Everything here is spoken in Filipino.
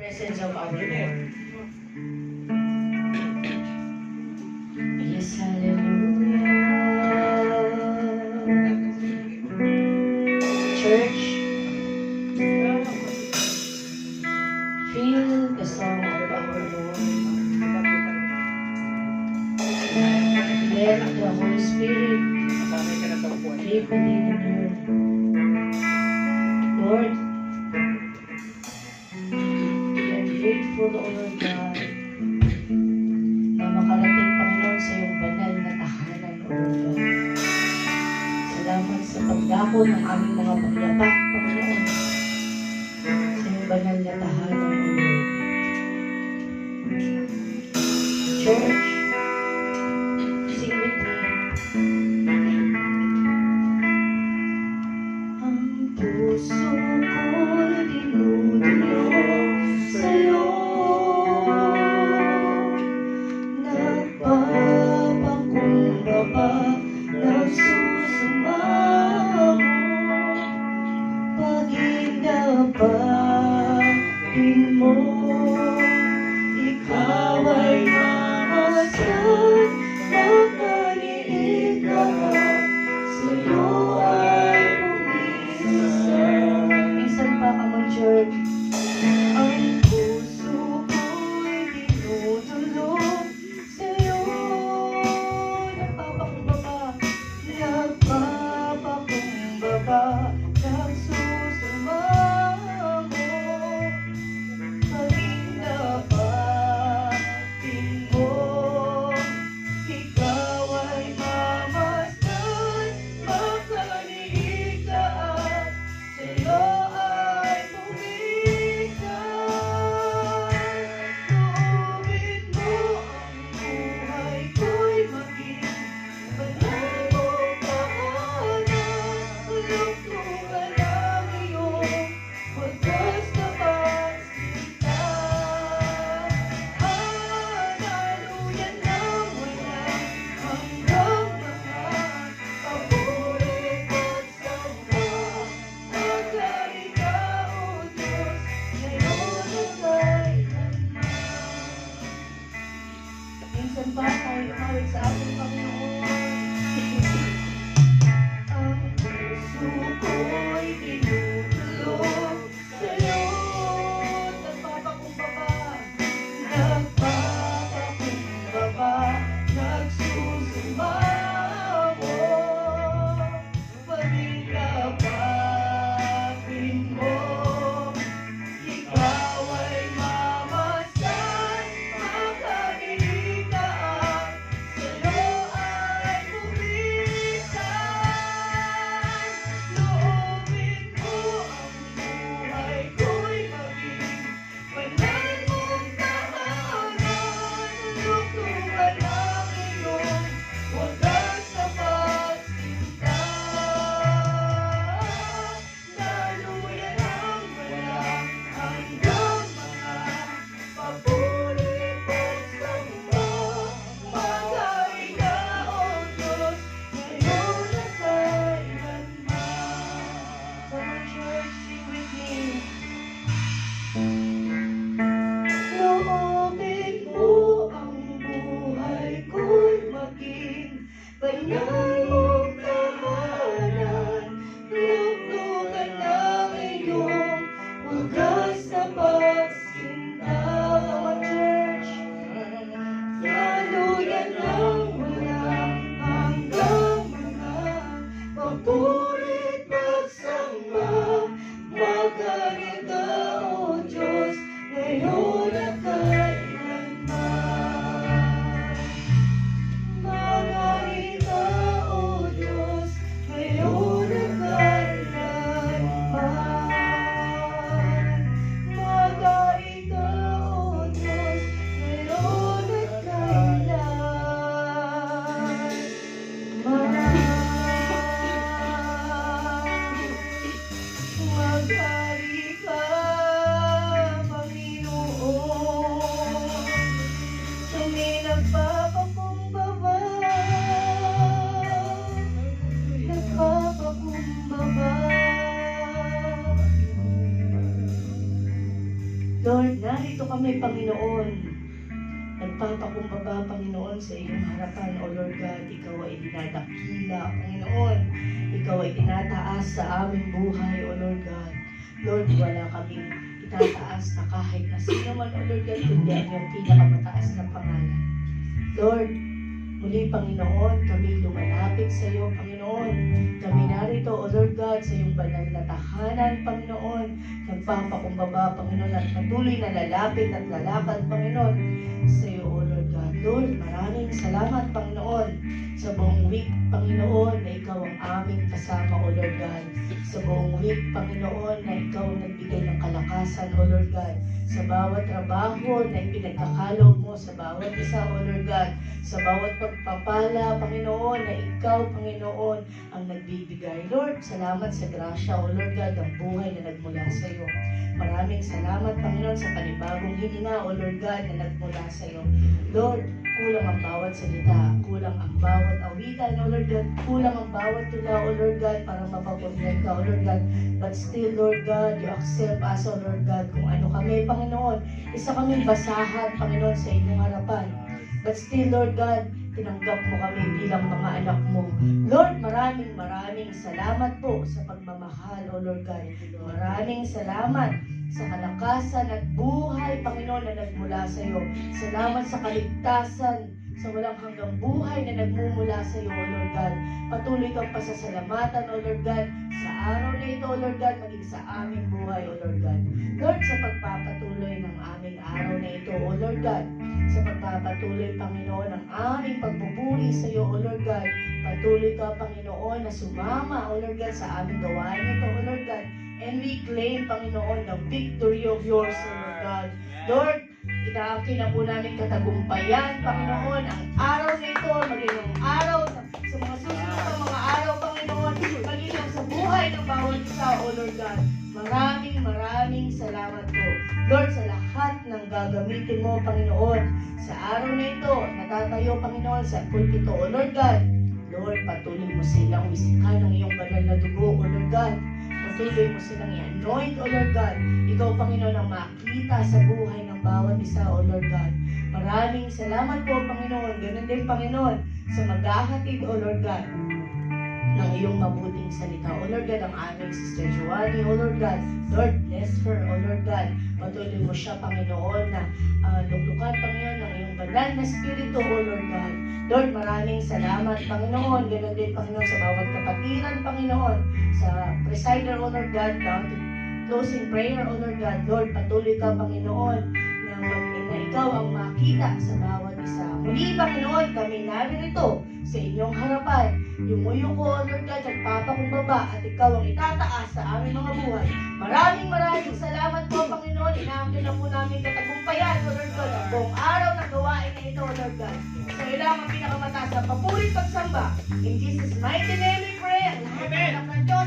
presence of our Lord. Yes, hallelujah. Church, feel the song of our Lord. Let the Holy Spirit live within you. Lord, we are grateful, O Lord God, na makarating, Panginoon, sa iyong banal na tahanan, O Lord God. Salamat sa pagdako ng aming mga paglabak, Panginoon, sa iyong banal na tahanan, O Lord. Church, sing with me. Ang puso ko'y dinudulog sa'yo, nagpapakumbaba, nagsusumamo, pag-inapatin mo, ikaw ay mamasdan, makaliit lahat, sa'yo ay bumisan. Minsan pa ka mag-church. Ang puso ko'y dinudulog sa'yo, nagpapakumbaba, nagsusumamo, pag-inapatin mo, ikaw ay mamasdan, makaliit lahat, sa'yo ay bumisan. Loobin mo ang buhay ko'y maging banal mong tahanan, lugtugan ang iyong wagas na pagsinta. Hanaluyan ng walang hanggang mga papuri pagsamba, magari ka, O Diyos, ngayon at kailanman. Minsan pa tayo umawit sa ating Panginoon. Ang puso ko'y dinudulog sa'yo, nagpapakumbaba, nagsusumamo, pag-inapatin mo, ikaw ay mamasdan, makaliit lahat, sa'yo ay bumisan. Loobin mo ang buhay ko'y maging banal mong tahanan, lugtugan ang iyong wagas na pagsinta. Daluyan ang walang hanggang mga papuri pagsamba, magari ka, O Diyos, ngayon at kailanman. Come on, church, sing with me. Loobin mo ang buhay ko'y maging banal mong tahanan, lugtugan ang iyong wagas na pagsinta. Come on, narito kami, Panginoon. Nagpapakumbaba, Panginoon, sa iyong harapan, O Lord God. Ikaw ay dinadakila, Panginoon. Ikaw ay tinataas sa aming buhay, O Lord God. Lord, wala kaming itataas na kahit na sino man, O Lord God, kundi ang iyong pinakamataas na pangalan. Lord, muli, Panginoon, kami lumalapit sa iyo, Panginoon. Kami narito, O Lord God, sa iyong banal na tahanan, Panginoon. Nagpapakumbaba, Panginoon, at patuloy na lalapit at lalakad, Panginoon, sa iyo, O Lord God. Lord, maraming salamat, Panginoon, sa buong week, Panginoon, na ikaw ang aming kasama, O Lord God. Sa buong week, Panginoon, na ikaw ang nagbigay ng kalakasan, O Lord God. Sa bawat trabaho na ipinagkakaloob mo sa bawat isa, O Lord God. Sa bawat pagpapala, Panginoon, na ikaw, Panginoon, ang nagbibigay. Lord, salamat sa grasya, O Lord God, ang buhay na nagmula sa iyo. Maraming salamat, Panginoon, sa panibagong hininga, O Lord God, na nagmula sa iyo. Lord, kulang ang bawat salita, kulang ang bawat awitan, O Lord God, kulang ang bawat tula, O Lord God, para mapapurihan ka, O Lord God. But still, Lord God, you accept us, O Lord God, kung ano kami, Panginoon. Isa kaming basahan, Panginoon, sa inyong harapan. But still, Lord God, tinanggap mo kami bilang mga anak mo. Lord, maraming salamat po sa pagmamahal, O Lord God. Maraming salamat sa kalakasan at buhay, Panginoon, na nagmula sa iyo. Salamat sa kaligtasan, sa walang hanggang buhay na nagmumula sa iyo, O Lord God. Patuloy kang pasasalamatan, O Lord God, sa araw na ito, O Lord God, maging sa aming buhay, O Lord God. Lord, sa pagpapatuloy ng aming araw na ito, O Lord God, sa pagpapatuloy, Panginoon, ng aming pagpupuri sa iyo, O Lord God. Patuloy ka, Panginoon, na sumama, O Lord God, sa aming gawain ito, O Lord God. And we claim, Panginoon, the victory of yours, O Lord God. Lord, inaangkin na po namin katagumpayan, Panginoon, ang araw na ito, maging ang araw sa mga susunod na mga araw, Panginoon, maging ang sa buhay ng bawat isa, O Lord God. Maraming salamat po, Lord, sa lahat ng gagamitin mo, Panginoon, sa araw na ito, natatayo, Panginoon, sa pulpito, O Lord God. Lord, patuloy mo silang wisikan ng iyong banal na dugo, O Lord God. Patuloy mo silang i-anoint, O Lord God. Ikaw, Panginoon, ang makita sa buhay ng bawat isa, O Lord God. Maraming salamat po, Panginoon. Ganun din, Panginoon, sa maghahatid, O Lord God, ng iyong mabuting salita. O Lord God, ang aming Sister Joanny, O Lord God. Lord, bless her, O Lord God. Patuloy mo siya, Panginoon, na luklukan, Panginoon, ng iyong banal na spirito, O Lord God. Lord, maraming salamat, Panginoon. Ganun din, Panginoon, sa bawat kapatiran, Panginoon. Sa presider, O Lord God, down to closing prayer, O Lord God. Lord, patuloy ka, Panginoon, na ikaw ang makita sa bawat isa. Muli, Panginoon, kami narito sa inyong harapan. Yumuyo ko, O Lord God, nagpapakumbaba at ikaw ang itataas sa aming mga buhay. Maraming salamat po, Panginoon. Inaangkin na po namin katagumpayan, O Lord God, ang buong araw na gawain na ito, O Lord God. Sa ilang ang pinakamataas na papurit pagsamba. In Jesus' mighty name we pray. Ang lahat ng anak ng Diyos.